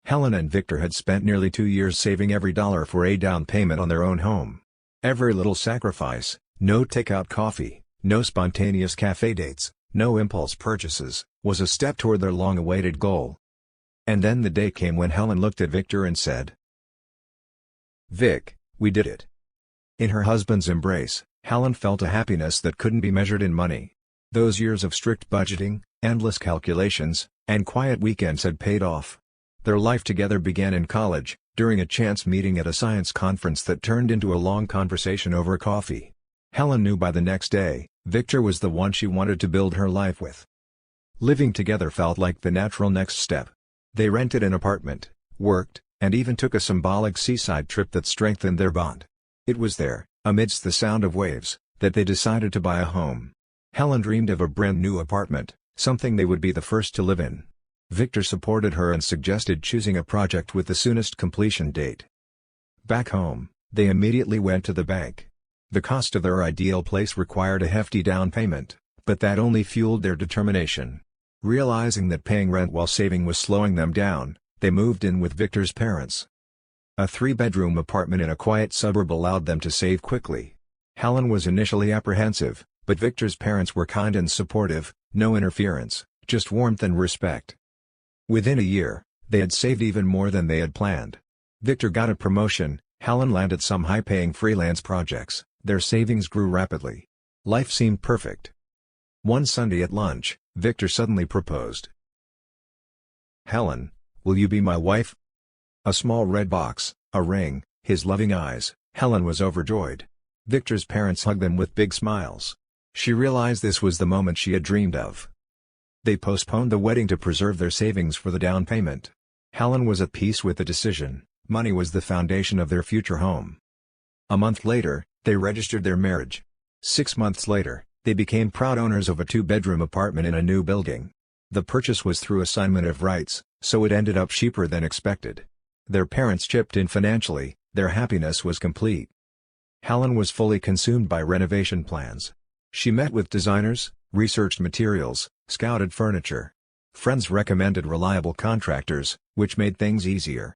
Helen and Victor had spent nearly 2 years saving every dollar for a down payment on their own home. Every little sacrifice, no takeout coffee, no spontaneous cafe dates, no impulse purchases, was a step toward their long-awaited goal. And then the day came when Helen looked at Victor and said, "Vic, we did it." In her husband's embrace, Helen felt a happiness that couldn't be measured in money. Those years of strict budgeting, endless calculations, and quiet weekends had paid off. Their life together began in college, during a chance meeting at a science conference that turned into a long conversation over coffee. Helen knew by the next day, Victor was the one she wanted to build her life with. Living together felt like the natural next step. They rented an apartment, worked, and even took a symbolic seaside trip that strengthened their bond. It was there, amidst the sound of waves, that they decided to buy a home. Helen dreamed of a brand new apartment, something they would be the first to live in. Victor supported her and suggested choosing a project with the soonest completion date. Back home, they immediately went to the bank. The cost of their ideal place required a hefty down payment, but that only fueled their determination. Realizing that paying rent while saving was slowing them down, they moved in with Victor's parents. A 3-bedroom apartment in a quiet suburb allowed them to save quickly. Helen was initially apprehensive, but Victor's parents were kind and supportive, no interference, just warmth and respect. Within a year, they had saved even more than they had planned. Victor got a promotion, Helen landed some high-paying freelance projects, their savings grew rapidly. Life seemed perfect. One Sunday at lunch, Victor suddenly proposed. "Helen, will you be my wife?" A small red box, a ring, his loving eyes, Helen was overjoyed. Victor's parents hugged them with big smiles. She realized this was the moment she had dreamed of. They postponed the wedding to preserve their savings for the down payment. Helen was at peace with the decision. Money was the foundation of their future home. A month later, they registered their marriage. 6 months later, they became proud owners of a 2-bedroom apartment in a new building. The purchase was through assignment of rights, so it ended up cheaper than expected. Their parents chipped in financially, their happiness was complete. Helen was fully consumed by renovation plans. She met with designers, researched materials, scouted furniture. Friends recommended reliable contractors, which made things easier.